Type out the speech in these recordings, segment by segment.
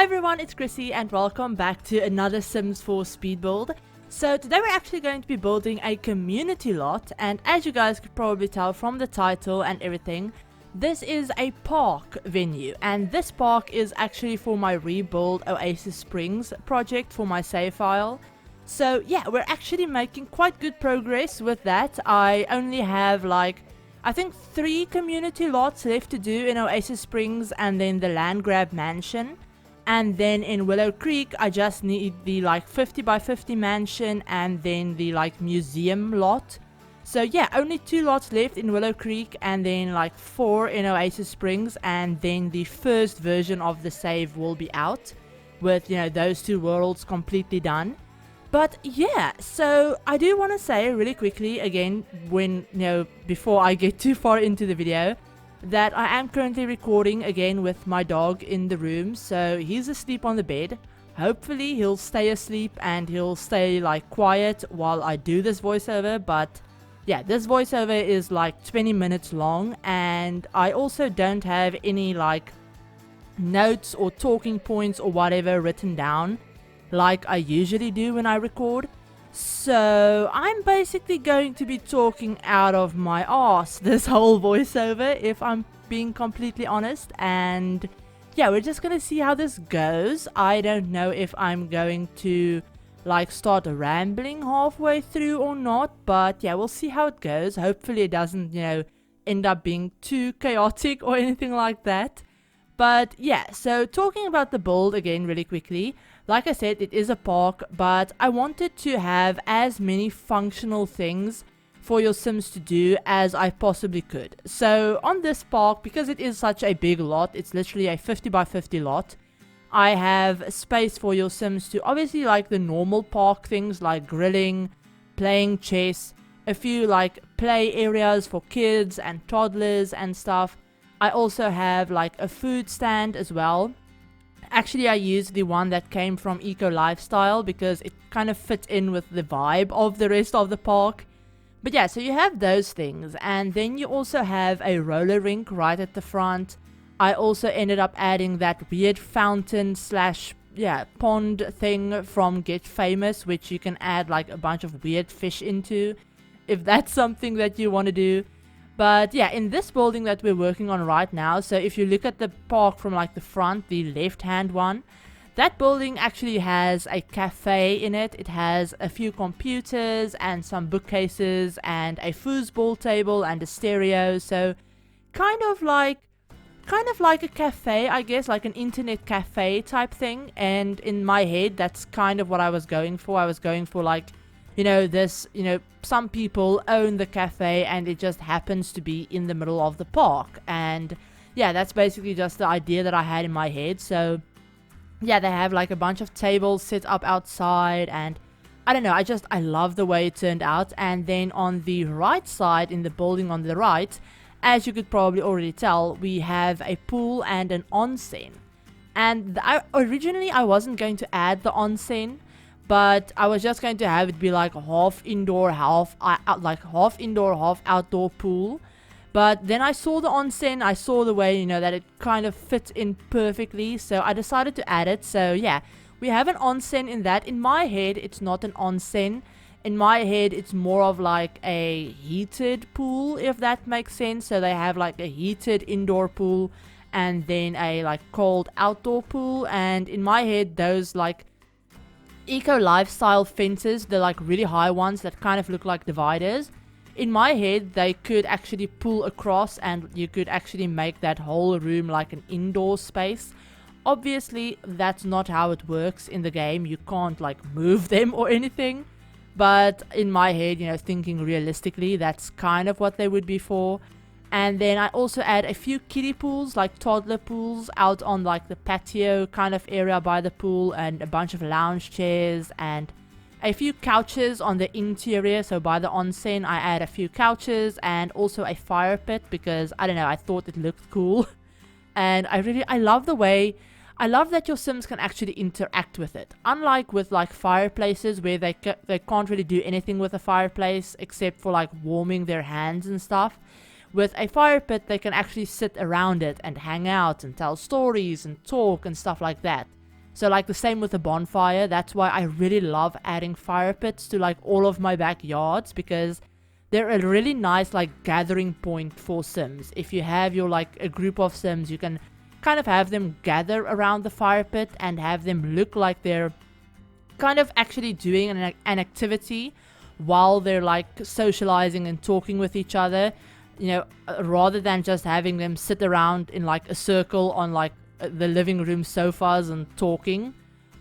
everyone, it's Chrissie and welcome back to another Sims 4 speed build. So today we're actually going to be building a community lot, and as you guys could probably tell from the title and everything, this is a park venue, and this park is actually for my rebuild Oasis Springs project for my save file. So yeah, we're actually making quite good progress with that. I only have I think 3 community lots left to do in Oasis Springs, and then the land grab mansion. And then in Willow Creek, I just need the 50 by 50 mansion and then the museum lot. So yeah, only 2 lots left in Willow Creek and then 4 in Oasis Springs, and then the first version of the save will be out with, those 2 worlds completely done. But yeah, so I do want to say really quickly again, when, before I get too far into the video, that I am currently recording again with my dog in the room. So he's asleep on the bed. Hopefully he'll stay asleep and he'll stay quiet while I do this voiceover. But yeah, this voiceover is 20 minutes long, and I also don't have any notes or talking points or whatever written down like I usually do when I record. So I'm basically going to be talking out of my ass this whole voiceover, if I'm being completely honest. And yeah, we're just gonna see how this goes. I don't know if I'm going to start rambling halfway through or not, but yeah, we'll see how it goes. Hopefully it doesn't end up being too chaotic or anything like that. But yeah, so talking about the build again really quickly, like I said, it is a park, but I wanted to have as many functional things for your Sims to do as I possibly could. So on this park, because it is such a big lot, it's literally a 50 by 50 lot, I have space for your Sims to obviously the normal park things like grilling, playing chess, a few play areas for kids and toddlers and stuff. I also have a food stand as well. Actually, I used the one that came from Eco Lifestyle because it kind of fit in with the vibe of the rest of the park. But yeah, so you have those things, and then you also have a roller rink right at the front. I also ended up adding that weird fountain / pond thing from Get Famous, which you can add a bunch of weird fish into, if that's something that you want to do. But yeah, in this building that we're working on right now, so if you look at the park from the front, the left hand one, that building actually has a cafe in it. It has a few computers and some bookcases and a foosball table and a stereo. So kind of like a cafe, I guess, like an internet cafe type thing. And in my head, that's kind of what I was going for. I was going for some people own the cafe and it just happens to be in the middle of the park. And yeah, that's basically just the idea that I had in my head. So yeah, they have a bunch of tables set up outside, and I don't know, I love the way it turned out. And then on the right side, in the building on the right, as you could probably already tell, we have a pool and an onsen. And originally I wasn't going to add the onsen, but I was just going to have it be half indoor, half outdoor pool. But then I saw the onsen, I saw the way, that it kind of fit in perfectly, so I decided to add it. So yeah, we have an onsen in that. In my head, it's not an onsen. In my head, it's more of a heated pool, if that makes sense. So they have a heated indoor pool and then a cold outdoor pool. And in my head, those Eco Lifestyle fences, the really high ones that kind of look like dividers, in my head they could actually pull across and you could actually make that whole room an indoor space. Obviously that's not how it works in the game. You can't move them or anything, but in my head, thinking realistically, that's kind of what they would be for. And then I also add a few kiddie pools, toddler pools, out on the patio kind of area by the pool, and a bunch of lounge chairs and a few couches on the interior. So by the onsen, I add a few couches and also a fire pit because, I don't know, I thought it looked cool. And I love that your Sims can actually interact with it. Unlike with fireplaces where they can't really do anything with a fireplace except for warming their hands and stuff. With a fire pit, they can actually sit around it and hang out and tell stories and talk and stuff like that. So like the same with the bonfire. That's why I really love adding fire pits to like all of my backyards, because they're a really nice like gathering point for Sims. If you have your like a group of Sims, you can kind of have them gather around the fire pit and have them look like they're kind of actually doing an activity while they're like socializing and talking with each other, you know, rather than just having them sit around in like a circle on like the living room sofas and talking.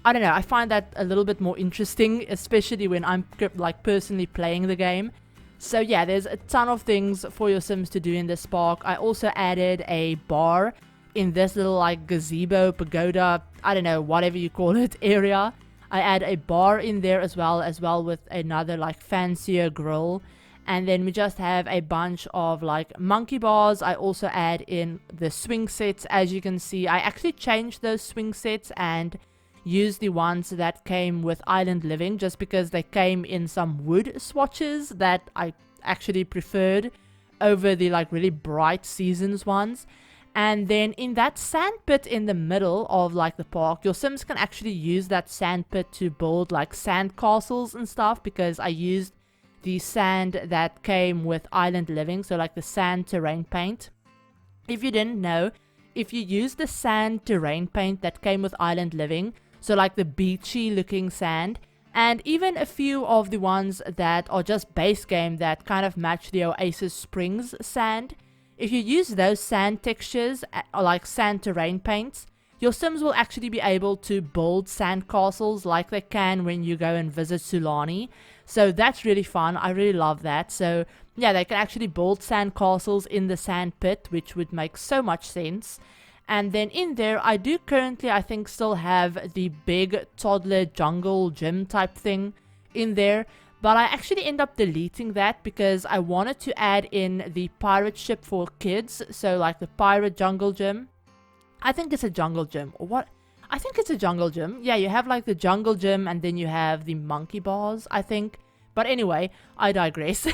I don't know, I find that a little bit more interesting, especially when I'm like personally playing the game. So yeah, there's a ton of things for your Sims to do in this park. I also added a bar in this little like gazebo, pagoda, I don't know, whatever you call it, area. I add a bar in there as well with another like fancier grill. And then we just have a bunch of like monkey bars. I also add in the swing sets. As you can see, I actually changed those swing sets and used the ones that came with Island Living, just because they came in some wood swatches that I actually preferred over the like really bright Seasons ones. And then in that sand pit in the middle of like the park, your Sims can actually use that sand pit to build like sand castles and stuff, because I used the sand that came with Island Living, so like the sand terrain paint. If you didn't know, if you use the sand terrain paint that came with Island Living, so like the beachy looking sand, and even a few of the ones that are just base game that kind of match the Oasis Springs sand, if you use those sand textures, or like sand terrain paints, your Sims will actually be able to build sand castles like they can when you go and visit Sulani. So that's really fun. I really love that. So yeah, they can actually build sand castles in the sand pit, which would make so much sense. And then in there, I do currently, I think, still have the big toddler jungle gym type thing in there. But I actually end up deleting that because I wanted to add in the pirate ship for kids. So like the pirate jungle gym. I think it's a jungle gym. Or what? I think it's a jungle gym. Yeah, you have like the jungle gym and then you have the monkey bars, I think. But anyway, I digress.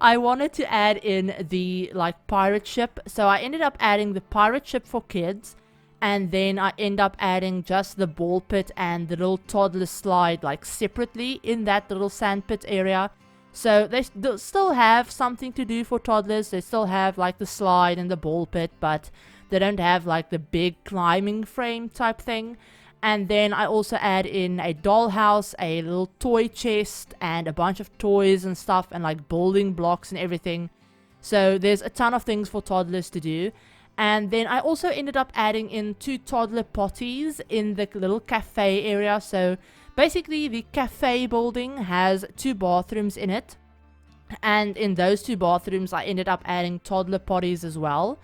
I wanted to add in the like pirate ship. So I ended up adding the pirate ship for kids. And then I end up adding just the ball pit and the little toddler slide like separately in that little sand pit area. So they still have something to do for toddlers. They still have like the slide and the ball pit, but they don't have like the big climbing frame type thing. And then I also add in a dollhouse, a little toy chest, and a bunch of toys and stuff, and like building blocks and everything. So there's a ton of things for toddlers to do. And then I also ended up adding in 2 toddler potties in the little cafe area. So basically the cafe building has 2 bathrooms in it. And in those 2 bathrooms I ended up adding toddler potties as well.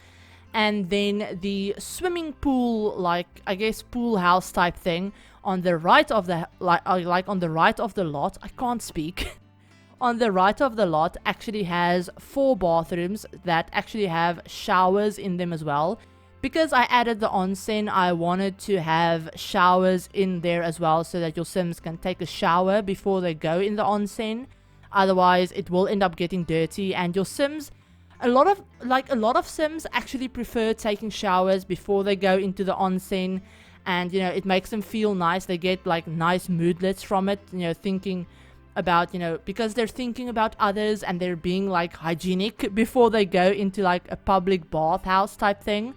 And then the swimming pool, like I guess pool house type thing on the right of the like on the right of the lot. I can't speak. On the right of the lot actually has 4 bathrooms that actually have showers in them as well. Because I added the onsen, I wanted to have showers in there as well, so that your Sims can take a shower before they go in the onsen. Otherwise it will end up getting dirty, and your Sims, a lot of Sims actually prefer taking showers before they go into the onsen. And you know, it makes them feel nice. They get like nice moodlets from it, you know, thinking about, you know, because they're thinking about others and they're being like hygienic before they go into like a public bathhouse type thing.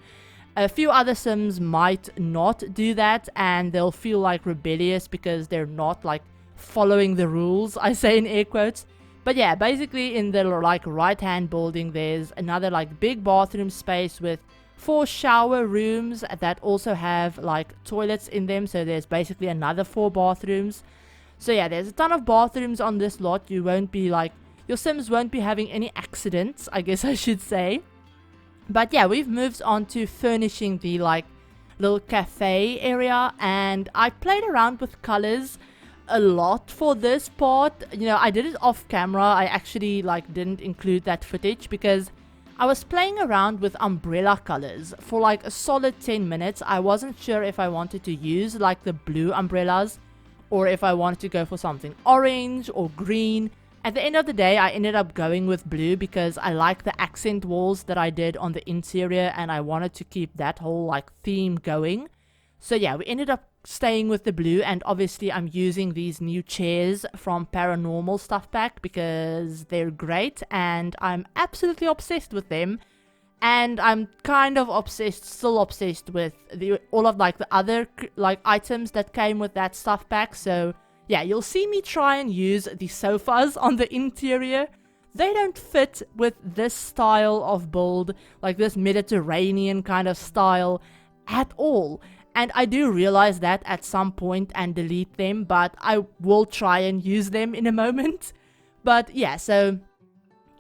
A few other Sims might not do that, and they'll feel like rebellious because they're not like following the rules, I say in air quotes. But yeah, basically in the like right hand building there's another like big bathroom space with 4 shower rooms that also have like toilets in them. So there's basically another 4 bathrooms. So yeah, there's a ton of bathrooms on this lot. You won't be like, your Sims won't be having any accidents, I guess I should say. But yeah, we've moved on to furnishing the like little cafe area, and I played around with colors a lot for this part. You know, I did it off camera. I actually like didn't include that footage because I was playing around with umbrella colors for like a solid 10 minutes. I wasn't sure if I wanted to use like the blue umbrellas or if I wanted to go for something orange or green. At the end of the day, I ended up going with blue because I like the accent walls that I did on the interior, and I wanted to keep that whole like theme going. So yeah, we ended up staying with the blue, and obviously I'm using these new chairs from Paranormal Stuff Pack because they're great and I'm absolutely obsessed with them. And I'm kind of still obsessed with all of like the other like items that came with that stuff pack. So yeah, you'll see me try and use the sofas on the interior. They don't fit with this style of build, like this Mediterranean kind of style at all. And I do realize that at some point and delete them, but I will try and use them in a moment. But yeah, so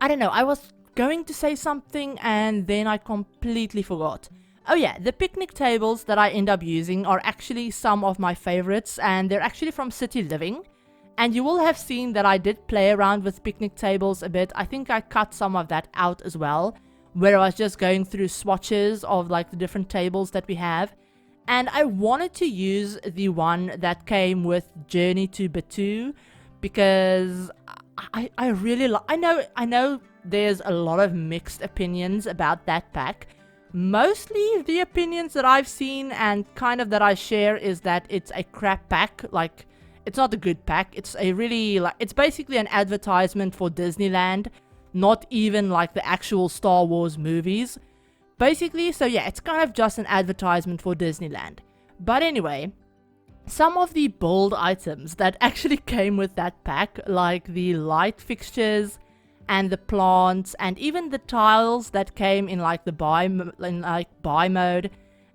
I don't know, I was going to say something and then I completely forgot. Oh yeah, the picnic tables that I end up using are actually some of my favorites, and they're actually from City Living. And you will have seen that I did play around with picnic tables a bit. I think I cut some of that out as well, where I was just going through swatches of like the different tables that we have. And I wanted to use the one that came with Journey to Batu because I really like. I know there's a lot of mixed opinions about that pack. Mostly the opinions that I've seen and kind of that I share is that it's a crap pack. Like, it's not a good pack. It's a really, like, it's basically an advertisement for Disneyland, not even like the actual Star Wars movies. Basically, so yeah, it's kind of just an advertisement for Disneyland. But anyway, some of the bold items that actually came with that pack, like the light fixtures and the plants and even the tiles that came in like the buy mode,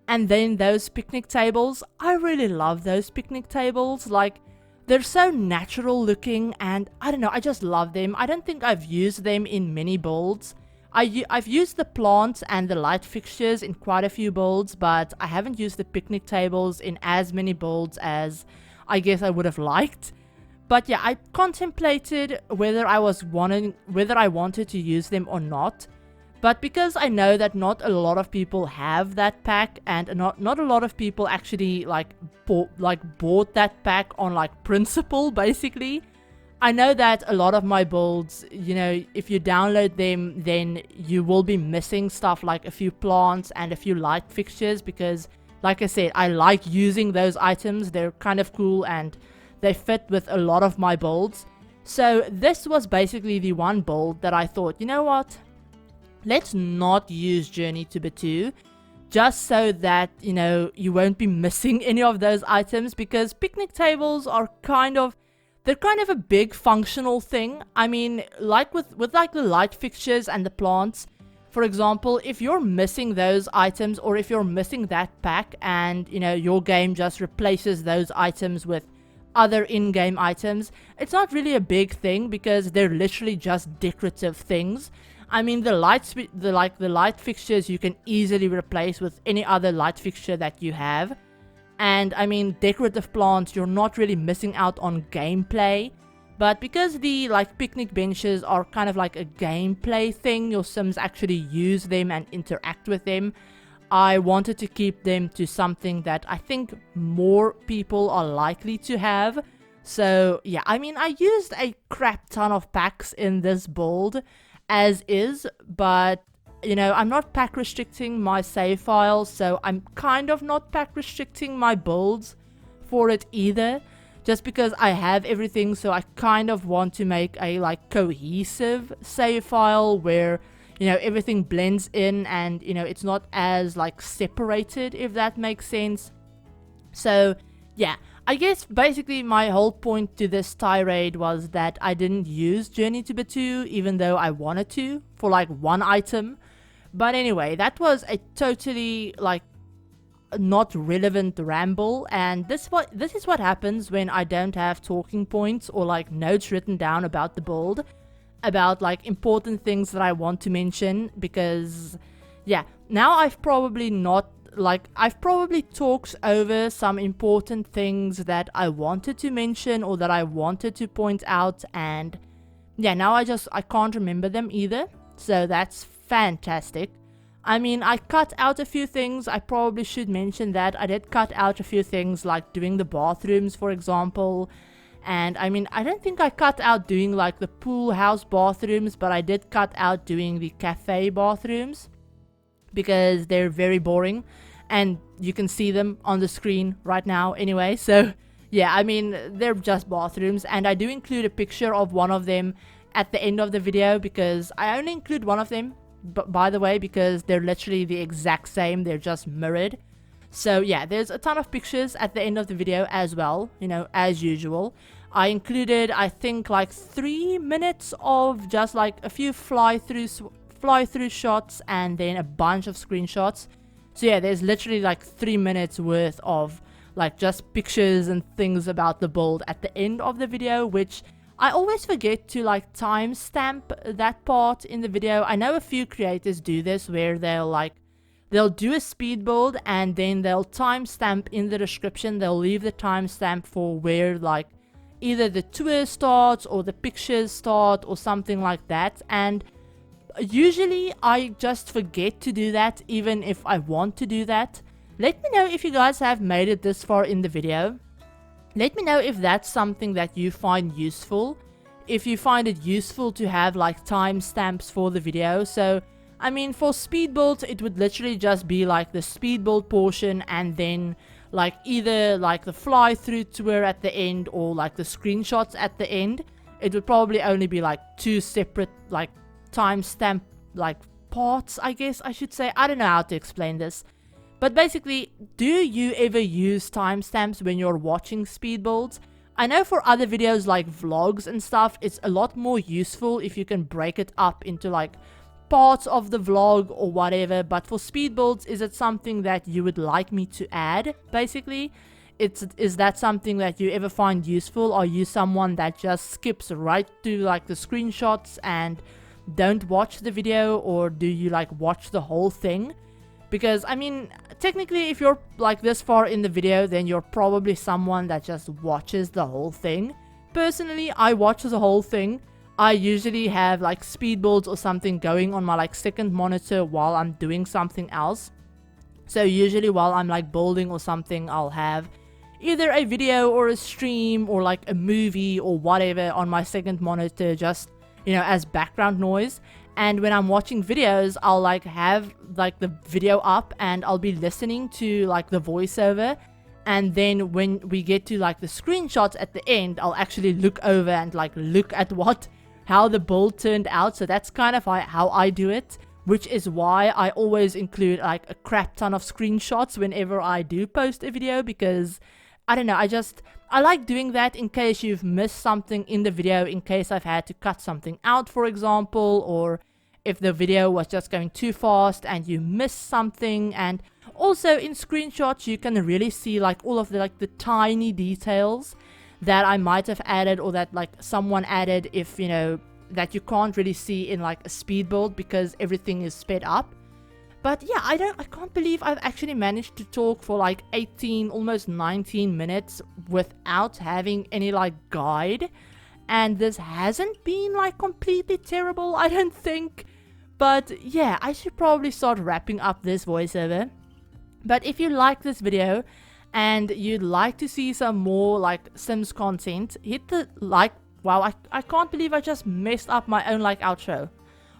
and then those picnic tables, I really love those picnic tables. Like, they're so natural looking and I don't know, I just love them. I don't think I've used them in many builds. I've used the plants and the light fixtures in quite a few builds, but I haven't used the picnic tables in as many builds as I guess I would have liked. But yeah, I contemplated whether I wanted to use them or not. But because I know that not a lot of people have that pack, and not a lot of people actually bought that pack on like principle, basically. I know that a lot of my builds, you know, if you download them, then you will be missing stuff like a few plants and a few light fixtures because, like I said, I like using those items. They're kind of cool and they fit with a lot of my builds. So this was basically the one build that I thought, you know what? Let's not use Journey to Batu, just so that, you know, you won't be missing any of those items, because picnic tables are they're kind of a big functional thing. I mean, like with like the light fixtures and the plants, for example, if you're missing those items or if you're missing that pack and, you know, your game just replaces those items with other in-game items, it's not really a big thing because they're literally just decorative things. I mean, the light fixtures you can easily replace with any other light fixture that you have. And I mean, decorative plants, you're not really missing out on gameplay. But because the picnic benches are kind of like a gameplay thing, your Sims actually use them and interact with them, I wanted to keep them to something that I think more people are likely to have. So yeah, I mean, I used a crap ton of packs in this build as is, but you know, I'm not pack restricting my save files, so I'm kind of not pack restricting my builds for it either, just because I have everything. So I kind of want to make a cohesive save file where, you know, everything blends in and, you know, it's not as separated, if that makes sense. So yeah, I guess basically my whole point to this tirade was that I didn't use Journey to Batu, even though I wanted to, for one item. But anyway, that was a totally not relevant ramble, and this is what happens when I don't have talking points or notes written down about the build, about important things that I want to mention. Because yeah, now I've probably talked over some important things that I wanted to mention or that I wanted to point out, and yeah, now I can't remember them either. So that's fantastic. I mean, I cut out a few things. I probably should mention that I did cut out a few things, like doing the bathrooms, for example. And I mean, I don't think I cut out doing the pool house bathrooms, but I did cut out doing the cafe bathrooms because they're very boring. and you can see them on the screen right now anyway. So yeah, I mean, they're just bathrooms, and I do include a picture of one of them at the end of the video, because I only include one of them, but by the way, because they're literally the exact same, they're just mirrored. So yeah, there's a ton of pictures at the end of the video as well, you know, as usual. I included, I think, like 3 minutes of just like a few fly-through shots and then a bunch of screenshots. So yeah, there's literally like 3 minutes worth of like just pictures and things about the build at the end of the video, which I always forget to like timestamp that part in the video. I know a few creators do this, where they'll do a speed build and then they'll timestamp in the description. They'll leave the timestamp for where like either the tour starts or the pictures start or something like that. And usually I just forget to do that, even if I want to do that. Let me know if you guys have made it this far in the video. Let me know if that's something that you find useful. If you find it useful to have like timestamps for the video. So I mean, for speed builds, it would literally just be like the speed build portion and then like either like the fly through tour at the end or like the screenshots at the end. It would probably only be like 2 separate like timestamp like parts, I guess I should say. I don't know how to explain this. But basically, do you ever use timestamps when you're watching speed builds? I know for other videos like vlogs and stuff, it's a lot more useful if you can break it up into like parts of the vlog or whatever. But for speed builds, is it something that you would like me to add? Basically, is that something that you ever find useful? Are you someone that just skips right to like the screenshots and don't watch the video, or do you like watch the whole thing? Because I mean, technically, if you're like this far in the video, then you're probably someone that just watches the whole thing. Personally, I watch the whole thing. I usually have like speed builds or something going on my like second monitor while I'm doing something else. So usually while I'm like building or something, I'll have either a video or a stream or like a movie or whatever on my second monitor, just, you know, as background noise. And when I'm watching videos, I'll like have like the video up and I'll be listening to like the voiceover. And then when we get to like the screenshots at the end, I'll actually look over and like look at how the build turned out. So that's kind of how I do it, which is why I always include like a crap ton of screenshots whenever I do post a video, because I don't know, I like doing that in case you've missed something in the video, in case I've had to cut something out, for example, or if the video was just going too fast and you missed something. And also in screenshots, you can really see like all of the tiny details that I might have added, or that like someone added, if you know, that you can't really see in like a speed build because everything is sped up. But yeah, I can't believe I've actually managed to talk for like 18, almost 19 minutes without having any like guide. And this hasn't been like completely terrible, I don't think. But yeah, I should probably start wrapping up this voiceover. But if you like this video and you'd like to see some more like Sims content, hit the like. Wow, I can't believe I just messed up my own like outro.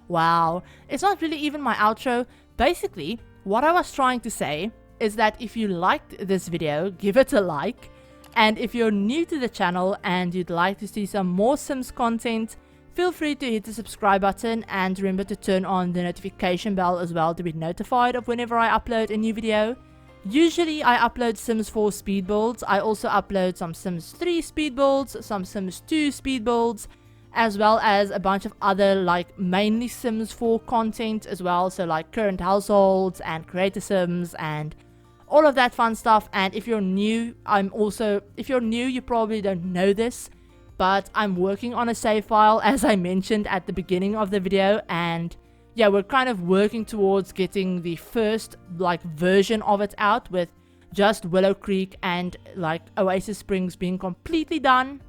Wow, it's not really even my outro. Basically, what I was trying to say is that if you liked this video, give it a like. And if you're new to the channel and you'd like to see some more Sims content, feel free to hit the subscribe button, and remember to turn on the notification bell as well to be notified of whenever I upload a new video. Usually I upload Sims 4 speed builds. I also upload some Sims 3 speed builds, some Sims 2 speed builds, as well as a bunch of other like mainly Sims 4 content as well. So like current households and creator Sims and all of that fun stuff. And if you're new, you probably don't know this, but I'm working on a save file, as I mentioned at the beginning of the video. And yeah, we're kind of working towards getting the first like version of it out, with just Willow Creek and like Oasis Springs being completely done.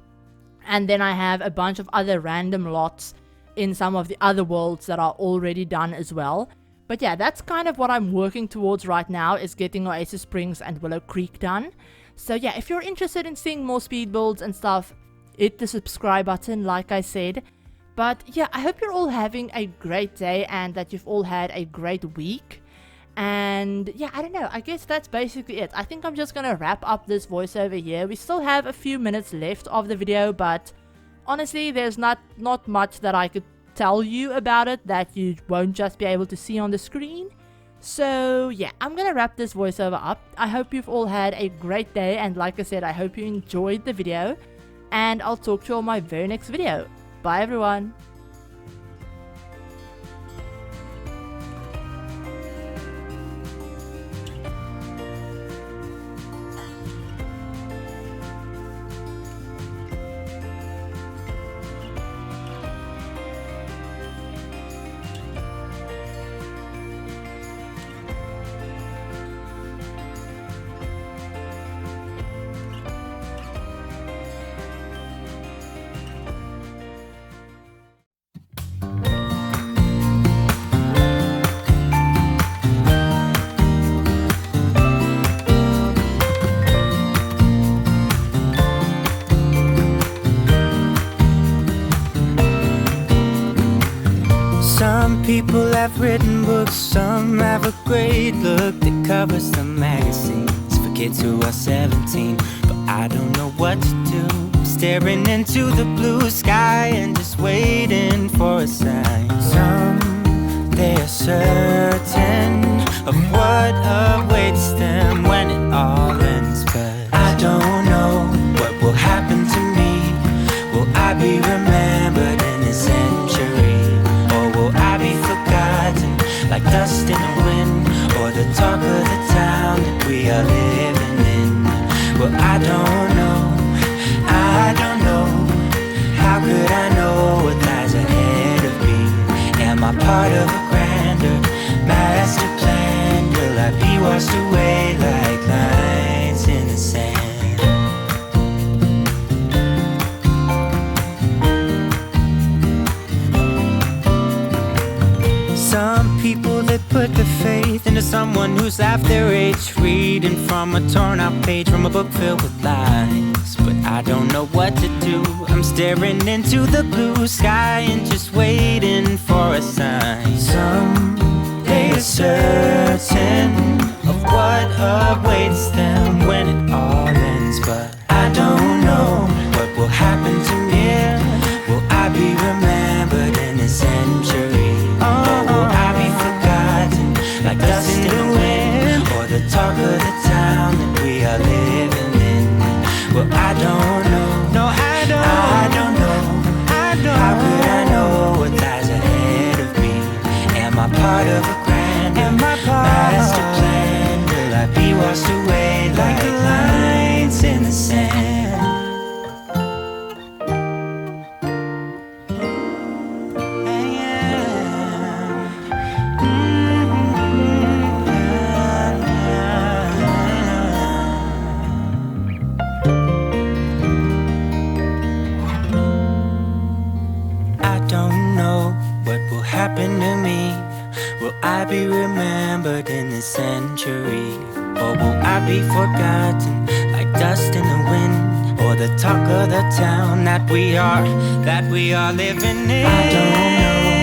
And then I have a bunch of other random lots in some of the other worlds that are already done as well. But yeah, that's kind of what I'm working towards right now, is getting Oasis Springs and Willow Creek done. So yeah, if you're interested in seeing more speed builds and stuff, hit the subscribe button like I said. But yeah, I hope you're all having a great day and that you've all had a great week. And yeah, I don't know, I guess that's basically it. I think I'm just gonna wrap up this voiceover here. We still have a few minutes left of the video, but honestly, there's not much that I could tell you about it that you won't just be able to see on the screen. So yeah, I'm gonna wrap this voiceover up. I hope you've all had a great day, and like I said, I hope you enjoyed the video, and I'll talk to you on my very next video. Bye everyone. Some people have written books, some have a great look that covers the magazines for kids who are 17. But I don't know what to do. I'm staring into the blue sky and just waiting for a sign. They are certain of what awaits them when it all ends. But I don't know what will happen to me. Will I be remembered in a century? Will I be forgotten like dust in the wind, or the talk of the town that we are living in? Well, I don't know, how could I know what lies ahead of me? Am I part of a grander master plan? Will I be washed away like lines in the sand? Some people that put their faith into someone who's half their age, reading from a torn out page from a book filled with lies. But I don't know what to do. I'm staring into the blue sky and just waiting for a sign. They are certain of what awaits them when it all ends. But I don't know what will happen to me. Will I be remembered in a century? Like dust in the wind, or the talk of the town that we are living in? Well, I don't know. No, I don't know. How could I know what lies ahead of me? Am I part of a grand master plan? Will I be washed away like lines in the sand? Happen to me? Will I be remembered in this century? Or will I be forgotten like dust in the wind, or the talk of the town that we are living in? I don't know.